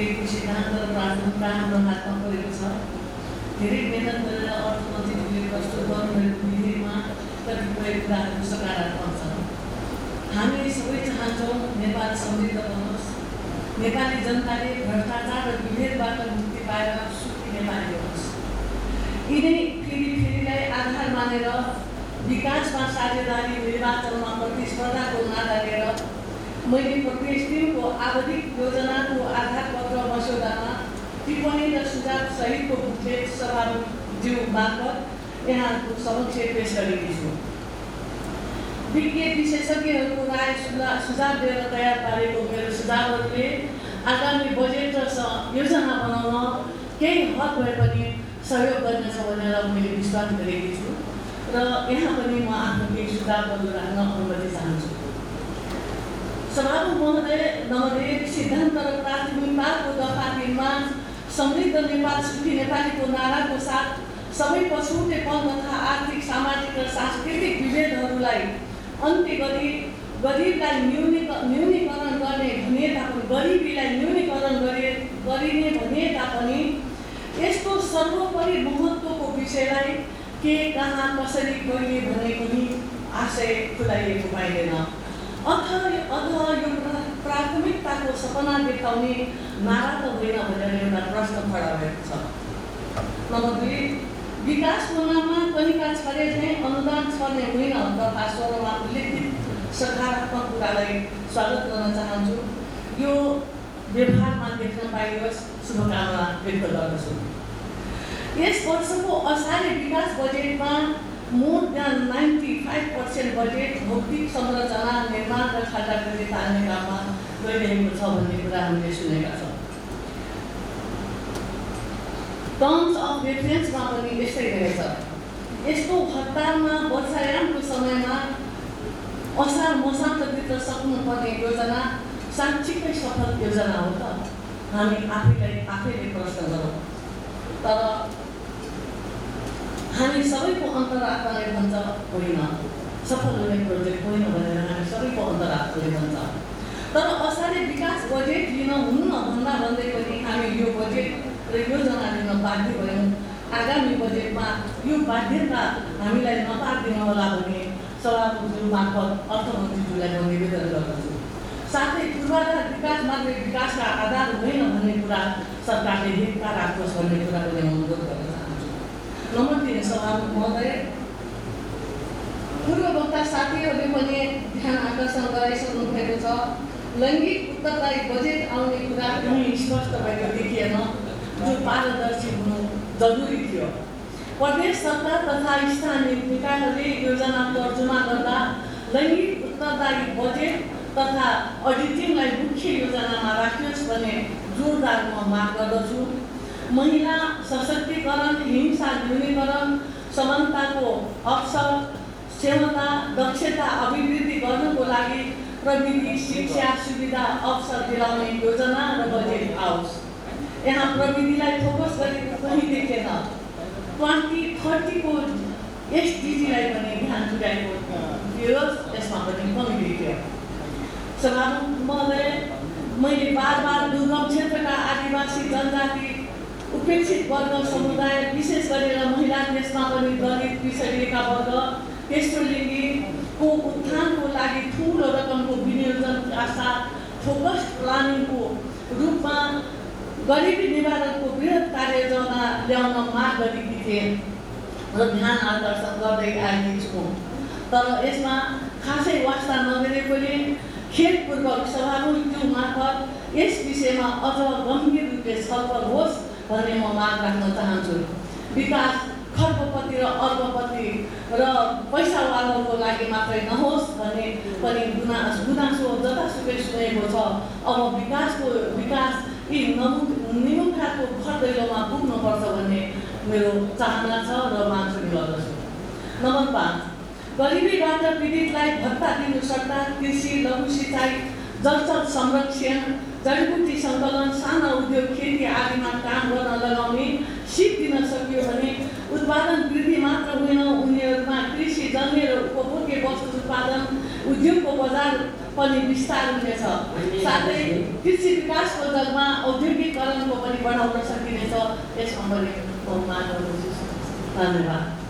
दिएको सिद्धान्त र प्राथमिकता हाम्रो हातमा परेको छ। धेरै मेहनत गरेर अर्थमन्त्रीले प्रस्तुत गर्नुभएको विधिमा कतिपय कुराहरू सकारात्मक छन्। हामी सबै चाहन्छौँ नेपाल समृद्ध बनोस्, नेपाली जनताले भ्रष्टाचार र विभेदबाट मुक्ति पाएर सुखी नेपाली होस्। यिनै फेरिलाई आधार मानेर विकासमा साझेदारी निर्वाचनमा प्रतिस्पर्धाको नारा लिएर मैले प्रदेश 3 को आवधिक योजनाको आधारपत्र मस्यौदामा टिप्पणी र सुझाव सहितको बुकलेट सभाज्यू मार्फत यहाँहरूको समक्ष पेश गरेकी छु। विज्ञ विशेषज्ञहरूको राय सुझाव दिएर तयार पारेको मेरो सुझावहरूले आगामी बजेट र योजना बनाउन केही हद भए पनि सहयोग गर्नेछ भनेर मैले विश्वास गरेकी छु र यहाँ पनि म आफ्नो केही सुझावहरू राख्न अनुमति चाहन्छु। सभामुख महोदय, नम्बर 1 सिद्धान्त र प्राथमिकताको दफा 3 मा समृद्ध नेपाल सुखी नेपालीको नाराको साथ सबै पछौटेपन तथा आर्थिक, सामाजिक र सांस्कृतिक विभेदहरूलाई अन्त्य गरी गरिबीलाई न्यूनीकरण गर्ने भने तापनि यस्तो सर्वोपरि महत्त्वको विषयलाई के कहाँ कसरी कहिले भने पनि आशय खुलाइएको पाइँदैन। अथ यो प्राथमिकताको सपना देखाउने नारा त होइन भनेर एउटा प्रश्न खडा भएको छ। नम्बर 2 विकासको नाममा कहीँका छरे चाहिँ अनुदान छर्ने होइन तथा स्वरमा उल्लेखित सकारात्मक कुरालाई स्वागत गर्न चाहन्छु। यो व्यवहारमा देख्न पाइयोस्, शुभकामना व्यक्त गर्दछु। यस वर्षको असारे विकास बजेटमा मोर देन 95% बजेट भौतिक संरचना निर्माण र खाताकृति तान्ने काममा गइरहेको छ भन्ने कुरा हामीले सुनेका छौँ। टर्म्स अफ रेफरेन्समा पनि यस्तै रहेछ। यस्तो हतारमा वर्षायामको समयमा असार मसान्तभित्र सक्नुपर्ने योजना साँच्चीकै सफल योजना हो त? हामी आफैले प्रश्न गरौँ। तर हामी सबैको अन्तरात्माले भन्छ होइन, सफल हुने प्रोजेक्ट होइन भनेर हामी सबैको अन्तरात्माले भन्छ। तर असारे विकास बजेट लिन हुन्न भन्दै पनि हामी यो बजेट र योजना लिन बाध्य भयौँ। आगामी बजेटमा यो बाध्यता हामीलाई नपारिदिनु होला भने सभामुखज्यू मार्फत अर्थमन्त्रीज्यूलाई म निवेदन गर्दछु। साथै पूर्वाधार विकास मात्रै विकासका आधार होइन भन्ने कुरा सरकारले हितका राखोस् भन्ने कुरा पनि म अनुरोध गर्न चाहन्छु। नम्बर 3 सभामुख महोदय, पूर्व वक्ता साथीहरूले पनि ध्यान आकर्षण गराइसक्नु भएको छ। लैङ्गिक उत्तरदायी बजेट आउने कुरा पनि स्पष्ट भएको देखिएन, जो पारदर्शी हुनु जरुरी थियो। प्रदेश सरकार तथा स्थानीय निकायहरूले योजना तर्जुमा गर्दा लैङ्गिक उत्तरदायी बजेट तथा अडिटिङलाई मुख्य योजनामा राखियोस् भन्ने जोरदार म माग गर्दछु। महिला सशक्तिकरण, हिंसा न्यूनीकरण, समानताको अवसर, क्षमता, दक्षता अभिवृद्धि गर्नको लागि प्रविधि, शिक्षा, सुविधा, अवसर दिलाउने योजना र बजेट आओस्। यहाँ प्रविधिलाई फोकस गरेको कहीँ देखेन। 2030 को एसडिजीलाई पनि ध्यान पुर्याएको थियो, यसमा पनि कमी देखियो। सभामुख महोदय, मैले बार दुर्गम क्षेत्रका आदिवासी जनजाति, उपेक्षित वर्ग समुदाय, विशेष गरेर महिला, देशमा पनि दलित, पिछडिएका वर्ग, तेस्रो लिङ्गीको उत्थानको लागि ठुलो रकमको विनियोजनका साथ फोकस्ड प्लानिङको रूपमा गरिबी निवारणको वृहत कार्ययोजना ल्याउन माग गरेकी थिए र ध्यान आकर्षण गर्दै आएकी छु। तर यसमा खासै वास्ता नगरेकोले खेदपूर्वक सभामुखज्यू मार्फत यस विषयमा अझ गम्भीर रूपले छलफल होस् भन्ने म माग राख्न चाहन्छु। विकास खर्बपति र अर्बपति र पैसावालाको लागि मात्रै नहोस् भन्ने पनि गुनासो जतासुकै सुनेको छ। अब विकास यी निमुखाको घर दैलोमा पुग्नुपर्छ भन्ने मेरो चाहना छ र माग पनि गर्दछु। नम्बर 5 गरिबीबाट पीडितलाई भत्ता दिनु सट्टा कृषि, लघु सिँचाइ, जलचर संरक्षण, जडीबुटी सङ्कलन, साना उद्योग, खेती आदिमा काम गर्न लगाउने सिप दिन सकियो भने उत्पादन वृद्धि मात्र होइन, उनीहरूमा कृषि जन्य र उपभोग्य वस्तु उत्पादन, उद्योगको बजार पनि विस्तार हुनेछ। साथै कृषि विकासको दरमा औद्योगिकरणको पनि बढाउन सकिनेछ। यसमा पनि म माग गर्दछु। धन्यवाद।